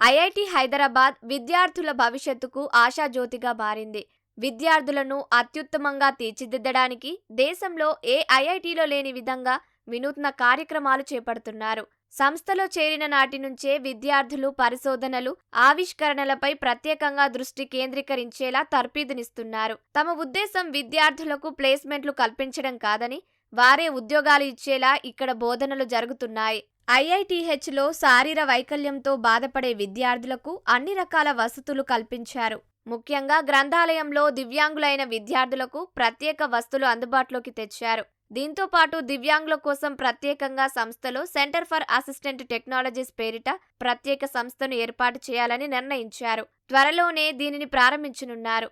IIT Hyderabad విద్యార్థుల భవిష్యత్తుకు ఆశాజ్యోతిగా మారింది. విద్యార్థులను అత్యుత్తమంగా తీర్చిదిద్దడానికి దేశంలో ఏ ఐఐటిలో లేని విధంగా వినూత్న కార్యక్రమాలు చేపడుతున్నారు. సంస్థలో చేరిన నాటి నుంచే విద్యార్థులు పరిశోధనలు, ఆవిష్కరణలపై ప్రత్యేకంగా దృష్టి కేంద్రీకరించేలా తర్ఫీదునిస్తున్నారు. తమ ఉద్దేశం విద్యార్థులకు ప్లేస్మెంట్లు కల్పించడం కాదని, వారే ఉద్యోగాలు ఇచ్చేలా ఇక్కడ బోధనలు జరుగుతున్నాయి. ఐఐటిహెచ్లో శారీర వైకల్యంతో బాధపడే విద్యార్థులకు అన్ని రకాల వసతులు కల్పించారు. ముఖ్యంగా గ్రంథాలయంలో దివ్యాంగులైన విద్యార్థులకు ప్రత్యేక వసతులు అందుబాటులోకి తెచ్చారు. దీంతో పాటు దివ్యాంగుల కోసం ప్రత్యేకంగా సంస్థలో సెంటర్ ఫర్ అసిస్టెంట్ టెక్నాలజీస్ పేరిట ప్రత్యేక సంస్థను ఏర్పాటు చేయాలని నిర్ణయించారు. త్వరలోనే దీనిని ప్రారంభించనున్నారు.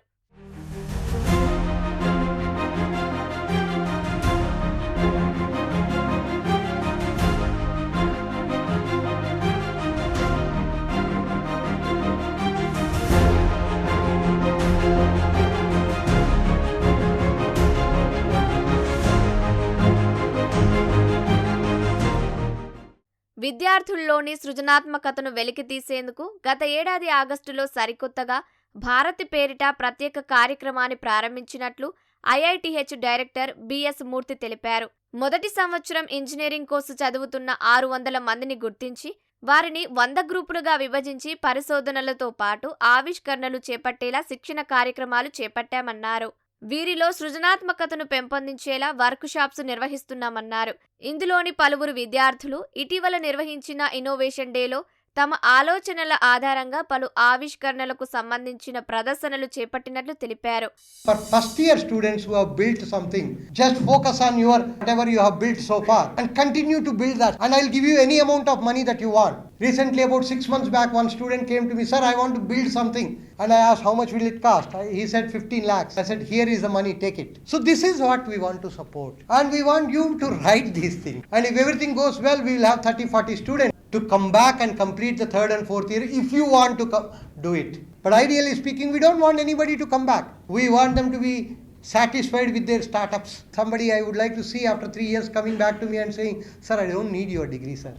విద్యార్థుల్లోని సృజనాత్మకతను వెలికితీసేందుకు గత ఏడాది ఆగస్టులో సరికొత్తగా భారతి పేరిట ప్రత్యేక కార్యక్రమాన్ని ప్రారంభించినట్లు ఐఐటిహెచ్ డైరెక్టర్ బిఎస్ మూర్తి తెలిపారు. మొదటి సంవత్సరం ఇంజనీరింగ్ కోర్సు చదువుతున్న 600 మందిని గుర్తించి వారిని 100 గ్రూపులుగా విభజించి పరిశోధనలతో పాటు ఆవిష్కరణలు చేపట్టేలా శిక్షణ కార్యక్రమాలు చేపట్టామన్నారు. వీరిలో సృజనాత్మకతను పెంపొందించేలా వర్క్ షాప్స్ నిర్వహిస్తున్నామన్నారు. ఇందులోని పలువురు విద్యార్థులు ఇటీవల నిర్వహించిన ఇన్నోవేషన్ డేలో తమ ఆలోచనల ఆధారంగా పలు ఆవిష్కరణలకు సంబంధించిన ప్రదర్శనలు చేపట్టినట్లు తెలిపారు. For first year students who have built something, just focus on your whatever you have built so far and continue to build that, and I'll give you any amount of money that you want. Recently, about 6 months back, one student came to me, sir, I want to build something, and I asked how much will it cost. He said 15 lakhs. I said, here is the money, take it. So this is what we want to support, and we want you to write these things, and if everything goes well, we will have 30-40 students to come back and complete the 3rd and 4th year. If you want to do it, but ideally speaking, we don't want anybody to come back. We want them to be satisfied with their startups. Somebody I would like to see after 3 years coming back to me and saying, sir, I don't need your degree, sir.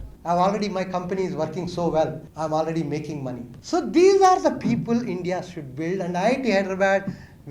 My company is working so well. I'm already making money. So these are the people India should build, and IIT Hyderabad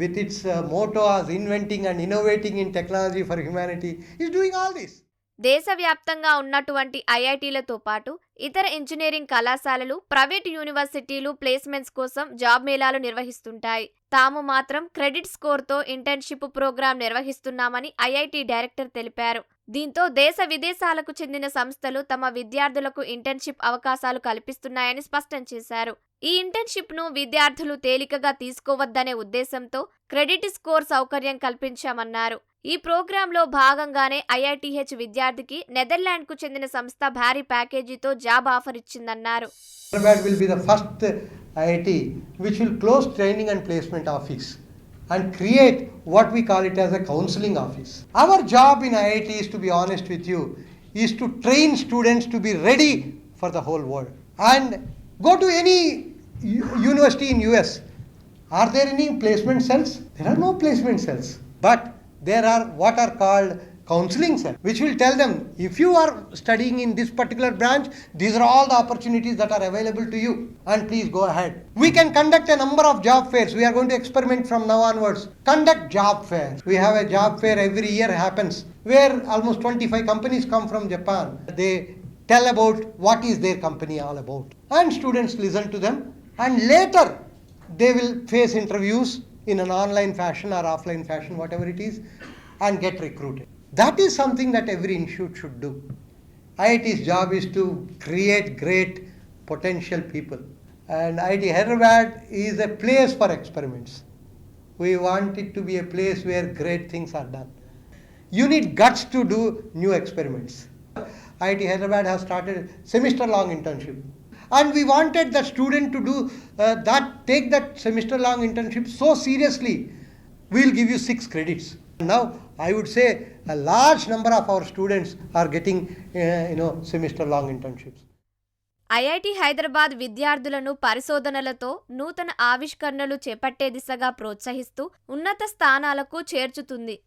with its motto as inventing and innovating in technology for humanity is doing all this. దేశవ్యాప్తంగా ఉన్నటువంటి ఐఐటీలతో పాటు ఇతర engineering కళాశాలలు, private యూనివర్సిటీలు placements కోసం job మేళాలు నిర్వహిస్తుంటాయి. తాము మాత్రం క్రెడిట్ స్కోర్తో ఇంటర్న్షిప్ ప్రోగ్రాం నిర్వహిస్తున్నామని ఐఐటి డైరెక్టర్ తెలిపారు. దీంతో దేశ విదేశాలకు చెందిన సంస్థలు తమ విద్యార్థులకు ఇంటర్న్షిప్ అవకాశాలు కల్పిస్తున్నాయని స్పష్టం చేశారు. ఈ ఇంటర్న్షిప్ ను విద్యార్థులు తేలికగా తీసుకోవద్దనే ఉద్దేశంతో క్రెడిట్ స్కోర్ సౌకర్యం కల్పించామన్నారు. ఈ ప్రోగ్రాంలో భాగంగానే ఐఐటిహెచ్ విద్యార్థికి నెదర్లాండ్కు చెందిన సంస్థ భారీ ప్యాకేజీతో జాబ్ ఆఫర్ ఇచ్చిందన్నారు. Hyderabad will be the first IIT which will close training and placement office and create what we call it as a counseling office. Our job in IIT is, to be honest with you, is to train students to be ready for the whole world. And go to any university in US. Are there any placement cells? There are no placement cells. But there are what are called counseling cells, which will tell them, if you are studying in this particular branch, these are all the opportunities that are available to you, and please go ahead. We can conduct a number of job fairs. We are going to experiment from now onwards. Conduct job fairs. We have a job fair every year happens, where almost 25 companies come from Japan. They tell about what is their company all about, and students listen to them, and later they will face interviews in an online fashion or offline fashion, whatever it is, and get recruited. That is something that every institute should do. IIT's job is to create great potential people, and IIT Hyderabad is a place for experiments. We want it to be a place where great things are done. You need guts to do new experiments. IIT Hyderabad has started semester-long internship, and we wanted the student to do take that semester-long internship so seriously. We'll give you 6 credits. Now, I would say a large number of our students are getting, semester-long internships. IIT Hyderabad విద్యార్థులను పరిశోధనలతో నూతన ఆవిష్కరణలు చేపట్టే దిశగా ప్రోత్సహిస్తూ ఉన్నత స్థానాలకు చేర్చుతుంది.